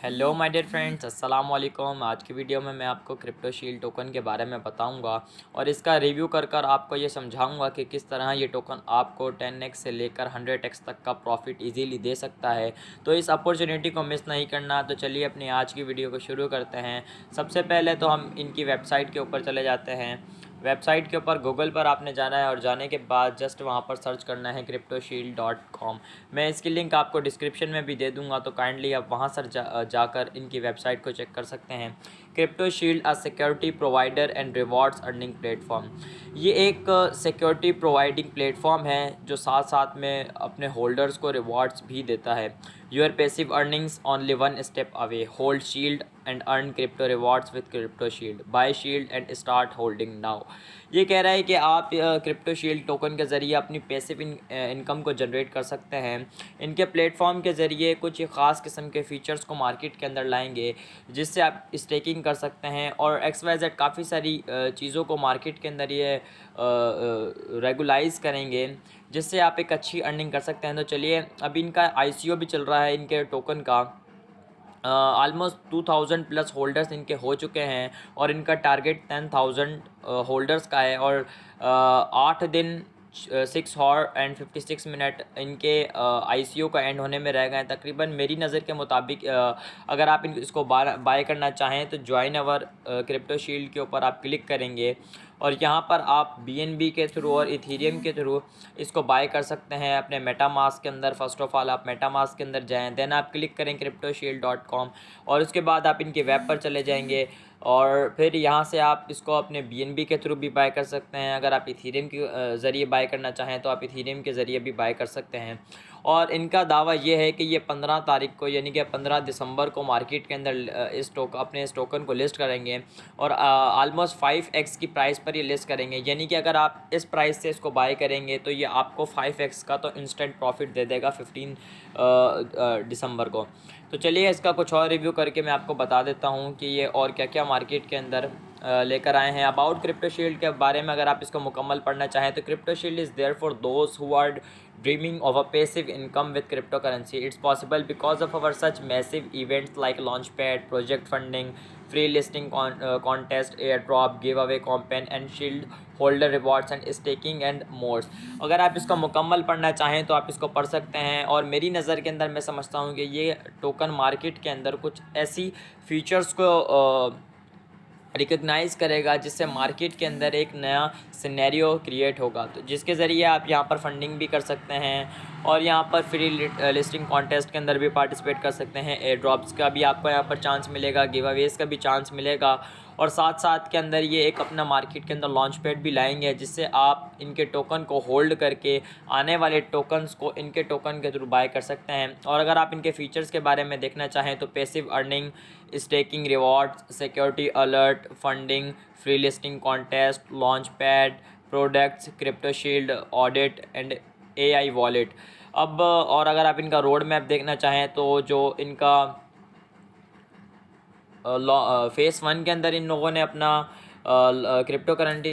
Hello my dear friends, अस्सलाम वालेकुम। आज की वीडियो में मैं आपको क्रिप्टो शील्ड टोकन के बारे में बताऊंगा और इसका रिव्यू कर कर आपको ये समझाऊंगा कि किस तरह ये टोकन आपको 10x से लेकर 100x तक का प्रॉफिट इजीली दे सकता है। तो इस अपॉर्चुनिटी को मिस नहीं करना। तो चलिए अपनी आज की वीडियो को शुरू करते हैं। सबसे पहले तो हम इनकी वेबसाइट के ऊपर चले जाते हैं। वेबसाइट के ऊपर गूगल पर आपने जाना है और जाने के बाद जस्ट वहाँ पर सर्च करना है cryptoshield.com। मैं इसकी लिंक आपको डिस्क्रिप्शन में भी दे दूँगा, तो काइंडली आप वहाँ सर जाकर इनकी वेबसाइट को चेक कर सकते हैं। Crypto shield a security provider and rewards earning platform. ये एक सिक्योरिटी प्रोवाइडिंग प्लेटफॉर्म है जो साथ साथ में अपने होल्डर्स को रिवॉर्ड्स भी देता है। Your passive earnings only one step away. Hold Shield and earn crypto rewards with Crypto Shield. Buy Shield and start holding now. ये कह रहा है कि आप क्रिप्टो शील्ड टोकन के ज़रिए अपनी पैसिव इनकम को जनरेट कर सकते हैं। इनके प्लेटफॉर्म के ज़रिए कुछ ख़ास किस्म के फ़ीचर्स को मार्केट के अंदर लाएंगे जिससे आप स्टेकिंग कर सकते हैं और XYZ काफ़ी सारी चीज़ों को मार्केट के अंदर ये रेगुलाइज करेंगे जिससे आप एक अच्छी अर्निंग कर सकते हैं। तो चलिए, अभी इनका ICO भी चल रहा है इनके टोकन का। ऑलमोस्ट 2000 प्लस होल्डर्स इनके हो चुके हैं और इनका टारगेट 10,000 होल्डर्स का है। और 8 दिन 6 और 56 मिनट इनके ICO का एंड होने में रह गए हैं। तकरीबन मेरी नज़र के मुताबिक अगर आप इसको बाय करना चाहें तो ज्वाइन अवर क्रिप्टो शील्ड के ऊपर आप क्लिक करेंगे और यहाँ पर आप BNB के थ्रू और इथीरियम के थ्रू इसको बाय कर सकते हैं अपने मेटामास्क के अंदर। फ़र्स्ट ऑफ़ ऑल आप मेटामास्क के अंदर जाएं, देन आप क्लिक करें cryptoshield.com और उसके बाद आप इनके वेब पर चले जाएंगे और फिर यहाँ से आप इसको अपने BNB के थ्रू भी बाय कर सकते हैं। अगर आप इथीरियम के ज़रिए बाय करना चाहें तो आप इथीरियम के ज़रिए भी बाय कर सकते हैं। और इनका दावा ये है कि ये 15 तारीख को यानी कि 15 दिसंबर को मार्केट के अंदर अपने इस टोकन को लिस्ट करेंगे और ऑलमोस्ट 5x की प्राइस पर ये लिस्ट करेंगे। यानी कि अगर आप इस प्राइस से इसको बाय करेंगे तो ये आपको 5x का तो इंस्टेंट प्रॉफिट दे देगा 15 दिसंबर को। तो चलिए इसका कुछ और रिव्यू करके मैं आपको बता देता हूँ कि ये और क्या क्या मार्केट के अंदर लेकर आए हैं। अबाउट क्रिप्टो शील्ड के बारे में अगर आप इसको मुकम्मल पढ़ना चाहें तो Crypto Shield is there for those who are dreaming of a passive income with cryptocurrency. It's possible because of our such massive events like Launchpad, project funding, free listing contest, airdrop, giveaway campaign and shield holder rewards and staking and mores. अगर आप इसको मुकम्मल पढ़ना चाहें तो आप इसको पढ़ सकते हैं। और मेरी नज़र के अंदर मैं समझता हूँ कि ये टोकन मार्केट के अंदर कुछ ऐसी फीचर्स को रिकग्नाइज़ करेगा जिससे मार्केट के अंदर एक नया सिनेरियो क्रिएट होगा, तो जिसके ज़रिए आप यहाँ पर फंडिंग भी कर सकते हैं और यहाँ पर फ्री लिस्टिंग कॉन्टेस्ट के अंदर भी पार्टिसिपेट कर सकते हैं। एयर ड्रॉप्स का भी आपको यहाँ पर चांस मिलेगा, गिव अवेज का भी चांस मिलेगा और साथ साथ के अंदर ये एक अपना मार्केट के अंदर लॉन्च पैड भी लाएंगे जिससे आप इनके टोकन को होल्ड करके आने वाले टोकन्स को इनके टोकन के थ्रू बाय कर सकते हैं। और अगर आप इनके फीचर्स के बारे में देखना चाहें तो passive earning, staking rewards, security alert, funding, free listing contest, launch pad, products, crypto shield, audit and AI wallet. अब और अगर आप इनका रोड मैप देखना चाहें तो जो इनका फेज़ 1 के अंदर इन लोगों ने अपना क्रिप्टो करेंसी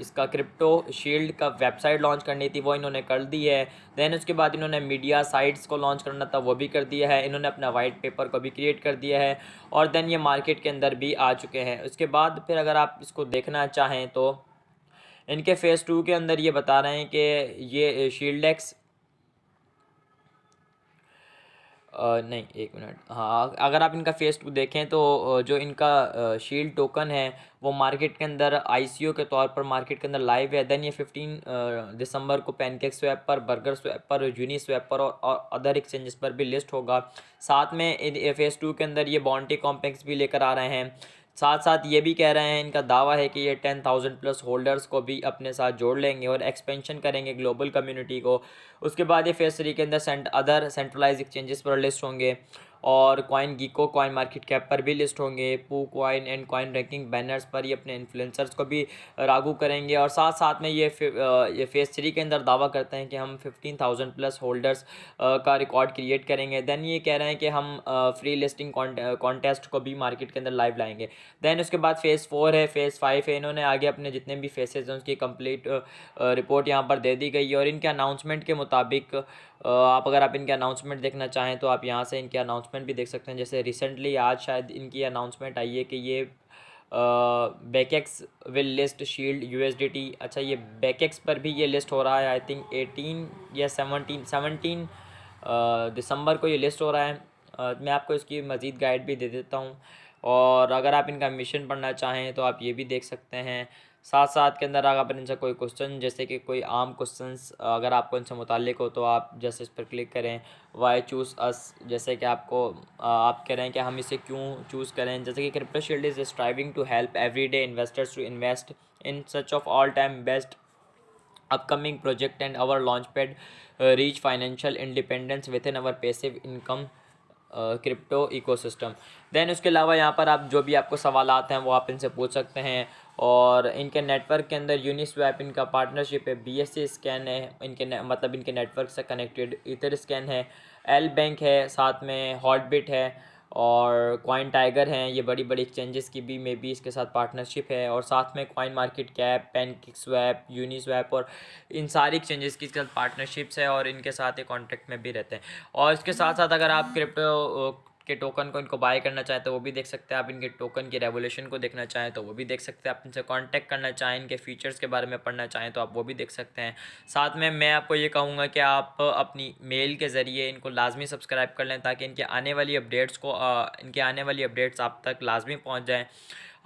इसका क्रिप्टो शील्ड का वेबसाइट लॉन्च करनी थी, वो इन्होंने कर दी है। दैन उसके बाद इन्होंने मीडिया साइट्स को लॉन्च करना था, वो भी कर दिया है। इन्होंने अपना वाइट पेपर को भी क्रिएट कर दिया है और दैन ये मार्केट के अंदर भी आ चुके हैं। उसके बाद फिर अगर आप इसको देखना चाहें तो इनके फ़ेज़ 2 के अंदर ये बता रहे हैं कि ये शील्डेक्स नहीं, एक मिनट, हाँ, अगर आप इनका फ़ेज़ 2 देखें तो जो इनका शील्ड टोकन है वो मार्केट के अंदर ICO के तौर पर मार्केट के अंदर लाइव है। दैन ये 15 दिसंबर को पैनकेक स्वैप पर, बर्गर स्वैप पर, यूनी स्वैप पर और अदर एक्सचेंजेस पर भी लिस्ट होगा। साथ में फ़ेज़ 2 के अंदर ये बाउंटी कॉम्प्लेक्स भी लेकर आ रहे हैं। साथ साथ ये भी कह रहे हैं, इनका दावा है कि ये 10,000 प्लस होल्डर्स को भी अपने साथ जोड़ लेंगे और एक्सपेंशन करेंगे ग्लोबल कम्युनिटी को। उसके बाद ये फेज़ 3 के अंदर अदर सेंट्रलाइज एक्सचेंजेस पर लिस्ट होंगे और कॉइन गीको, कॉइन मार्केट कैप पर भी लिस्ट होंगे। पू coin and coin ranking banners पर ये अपने इन्फ्लुएंसर्स को भी लागू करेंगे। और साथ साथ में ये फेज़ 3 के अंदर दावा करते हैं कि हम 15,000 प्लस होल्डर्स का रिकॉर्ड क्रिएट करेंगे। दैन ये कह रहे हैं कि हम फ्री लिस्टिंग कॉन्टेस्ट को भी मार्केट के अंदर लाइव लाएंगे। दैन उसके बाद फ़ेज़ 4 है, फ़ेज़ 5 है। इन्होंने आगे अपने जितने भी फेसेज हैं उसकी कंप्लीट रिपोर्ट यहाँ पर दे दी गई है और इनके अनाउंसमेंट के मुताबिक आप इनके अनाउंसमेंट देखना चाहें तो आप यहाँ से इनके अनाउंसमेंट भी देख सकते हैं। जैसे रिसेंटली आज शायद इनकी अनाउंसमेंट आई है कि ये बेकेक्स विल लिस्ट शील्ड यूएसडीटी। अच्छा, ये बेकेक्स पर भी ये लिस्ट हो रहा है। आई थिंक 18 या 17 दिसंबर को ये लिस्ट हो रहा है। मैं आपको इसकी मज़ीद गाइड भी दे देता हूँ। और अगर आप इनका मिशन पढ़ना चाहें तो आप ये भी देख सकते हैं। साथ साथ के अंदर अगर आप इनसे कोई क्वेश्चन, जैसे कि कोई आम क्वेश्चंस अगर आपको इनसे मुताल्लिक हो, तो आप जैसे इस पर क्लिक करें, वाई चूज़ अस, जैसे कि आप कह रहे हैं कि हम इसे क्यों चूज़ करें। जैसे कि Crypto Shield is striving to help everyday investors to invest in such of all time best upcoming project and our launchpad reach financial independence within our passive income crypto ecosystem. Then उसके अलावा यहाँ पर आप जो भी आपको सवाल आते हैं वो आप इनसे पूछ सकते हैं। और इनके नेटवर्क के अंदर यूनिस्वैप इनका पार्टनरशिप है, BSC स्कैन है मतलब इनके नेटवर्क से कनेक्टेड, ईथर स्कैन है, एल बैंक है, साथ में हॉटबिट है और कॉइन टाइगर हैं। ये बड़ी बड़ी एक्सचेंजेस की भी मे बी इसके साथ पार्टनरशिप है। और साथ में coin market cap, PancakeSwap, Uniswap और इन सारी एक्सचेंजेस की इसके साथ पार्टनरशिप्स है और इनके साथ ये कॉन्टैक्ट में भी रहते हैं। और इसके साथ साथ अगर आप क्रिप्टो के टोकन को इनको बाय करना चाहें तो वो भी देख सकते हैं। आप इनके टोकन की रेवोल्यूशन को देखना चाहें तो वो भी देख सकते हैं। आप इनसे कांटेक्ट करना चाहें, इनके फीचर्स के बारे में पढ़ना चाहें तो आप वो भी देख सकते हैं। साथ में मैं आपको ये कहूँगा कि आप अपनी मेल के ज़रिए इनको लाजमी सब्सक्राइब कर लें ताकि इनके आने वाली अपडेट्स आप तक लाजमी पहुँच जाएँ।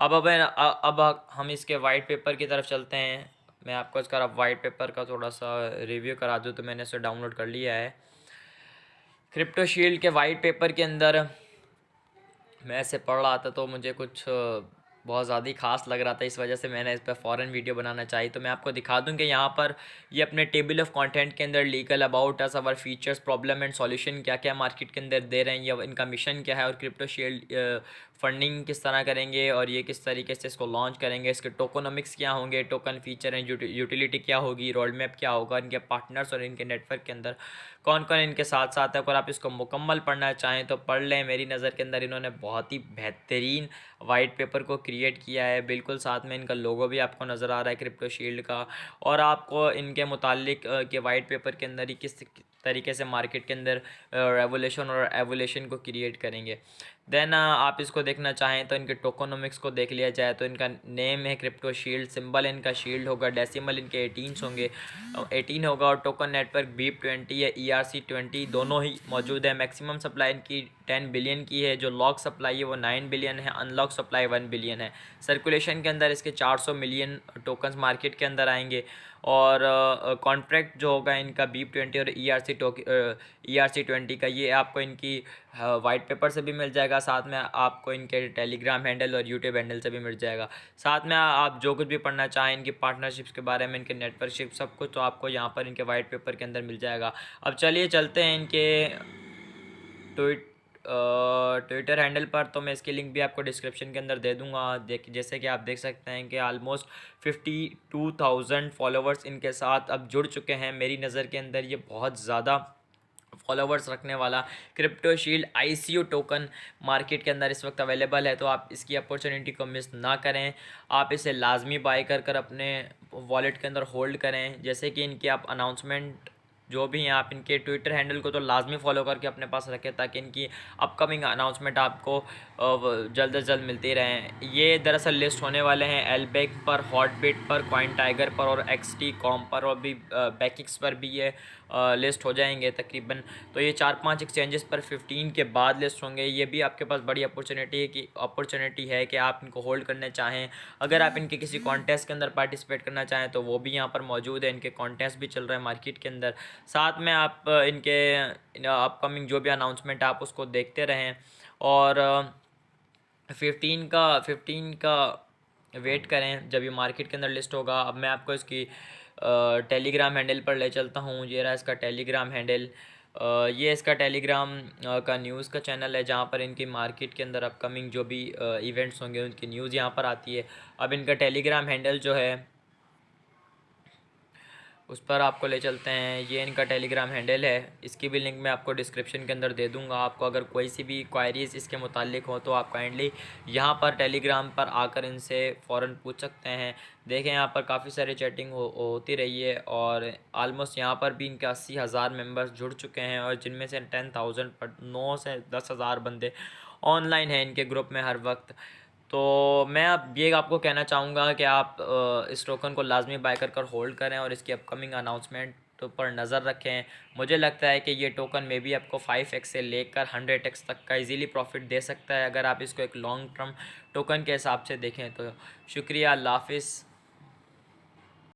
अब हम इसके वाइट पेपर की तरफ चलते हैं। मैं आपको इसका वाइट पेपर का थोड़ा सा रिव्यू करा दूँ तो मैंने इसे डाउनलोड कर लिया है। क्रिप्टो शील्ड के वाइट पेपर के अंदर मैं ऐसे पढ़ रहा था तो मुझे कुछ बहुत ज़्यादा ही ख़ास लग रहा था, इस वजह से मैंने इस पर फ़ौरन वीडियो बनाना चाहिए। तो मैं आपको दिखा दूं कि यहाँ पर ये अपने टेबल ऑफ कंटेंट के अंदर legal about us, our features, problem and solution क्या क्या मार्केट के अंदर दे रहे हैं, या इनका मिशन क्या है, और क्रिप्टो शील्ड फंडिंग किस तरह करेंगे और ये किस तरीके से इसको लॉन्च करेंगे, इसके टोकोनॉमिक्स क्या होंगे, टोकन फीचर एंड यूटिलिटी क्या होगी, रोड मैप क्या होगा, इनके पार्टनर्स और इनके नेटवर्क के अंदर कौन कौन इनके साथ साथ है। अगर आप इसको मुकम्मल पढ़ना चाहें तो पढ़ लें। मेरी नज़र के अंदर इन्होंने बहुत ही बेहतरीन वाइट पेपर को क्रिएट किया है। बिल्कुल साथ में इनका लोगो भी आपको नज़र आ रहा है क्रिप्टो शील्ड का। और आपको इनके मुतालिक के वाइट पेपर के अंदर ही किस तरीके से मार्केट के अंदर रेवोल्यूशन और एवोल्यूशन को क्रिएट करेंगे। देन आप इसको देखना चाहें तो इनके टोकोनॉमिक्स को देख लिया जाए तो इनका नेम है क्रिप्टो शील्ड, सिंबल इनका शील्ड होगा, डेसिमल इनके 18 होंगे, 18 होगा, और टोकन नेटवर्क BEEP20 या ERC20 दोनों ही मौजूद है। मैक्सिमम सप्लाई इनकी 10 बिलियन की है, जो लॉक सप्लाई है वो 9 बिलियन है, अनलॉक सप्लाई 1 बिलियन है। सर्कुलेशन के अंदर इसके 400 मिलियन टोकन्स मार्केट के अंदर आएंगे। और कॉन्ट्रैक्ट जो होगा इनका BEEP20 और ERC20 का, ये आपको इनकी वाइट पेपर से भी मिल जाएगा, साथ में आपको इनके टेलीग्राम हैंडल और यूट्यूब हैंडल से भी मिल जाएगा। साथ में आप जो कुछ भी पढ़ना चाहें इनकी पार्टनरशिप्स के बारे में, इनके नेटवर्कशिप, सब कुछ तो आपको यहाँ पर इनके वाइट पेपर के अंदर मिल जाएगा। अब चलिए चलते हैं इनके ट्विटर हैंडल पर। तो मैं इसकी लिंक भी आपको डिस्क्रिप्शन के अंदर दे दूंगा। जैसे कि आप देख सकते हैं कि आलमोस्ट 52,000 फॉलोवर्स इनके साथ अब जुड़ चुके हैं। मेरी नज़र के अंदर ये बहुत ज़्यादा फॉलोवर्स रखने वाला crypto shield ICO token market के अंदर इस वक्त अवेलेबल है। तो आप इसकी अपॉर्चुनिटी को मिस ना करें, आप इसे लाजमी बाय कर अपने वॉलेट के अंदर होल्ड करें। जैसे कि इनकी आप अनाउंसमेंट जो भी हैं, आप इनके ट्विटर हैंडल को तो लाजमी फॉलो करके अपने पास रखें ताकि इनकी अपकमिंग अनाउंसमेंट आपको जल्द से जल्द मिलती रहें। ये दरअसल लिस्ट होने वाले हैं एलबेक पर, हॉटबिट पर, कॉइन टाइगर पर और XT कॉम पर, और भी बैकिक्स पर भी ये लिस्ट हो जाएंगे तकरीबन। तो ये 4-5 एक्सचेंजेस पर 15 के बाद लिस्ट होंगे। ये भी आपके पास बड़ी अपॉर्चुनिटी है कि आप इनको होल्ड करने चाहें। अगर आप इनके किसी कॉन्टेस्ट के अंदर पार्टिसिपेट करना चाहें तो वो भी यहाँ पर मौजूद है। इनके कॉन्टेस्ट भी चल रहे हैं मार्केट के अंदर। साथ में आप इनके अपकमिंग जो भी अनाउंसमेंट आप उसको देखते रहें। और 15 का वेट करें जब ये मार्केट के अंदर लिस्ट होगा। अब मैं आपको इसकी टेलीग्राम हैंडल पर ले चलता हूँ। ये रहा इसका टेलीग्राम हैंडल। ये इसका टेलीग्राम का न्यूज़ का चैनल है जहाँ पर इनकी मार्केट के अंदर अपकमिंग जो भी इवेंट्स होंगे उनकी न्यूज़ यहाँ पर आती है। अब इनका टेलीग्राम हैंडल जो है उस पर आपको ले चलते हैं। ये इनका टेलीग्राम हैंडल है, इसकी भी लिंक मैं आपको डिस्क्रिप्शन के अंदर दे दूंगा। आपको अगर कोई सी भी क्वायरीज़ इसके मुतालिक हो तो आप काइंडली यहाँ पर टेलीग्राम पर आकर इनसे फ़ौरन पूछ सकते हैं। देखें यहाँ पर काफ़ी सारी चैटिंग होती रही है और आलमोस्ट यहाँ पर भी इनके 80,000 मेंबर्स जुड़ चुके हैं और जिनमें से 10,000 पर 9 से 10,000 बंदे ऑनलाइन हैं इनके ग्रुप में हर वक्त। तो मैं अब ये आपको कहना चाहूँगा कि आप इस टोकन को लाजमी बाय कर होल्ड करें और इसकी अपकमिंग अनाउंसमेंट पर नज़र रखें। मुझे लगता है कि ये टोकन में भी आपको 5x से लेकर 100x तक का इजीली प्रॉफिट दे सकता है अगर आप इसको एक लॉन्ग टर्म टोकन के हिसाब से देखें तो। शुक्रिया, अल्लाह हाफिज़।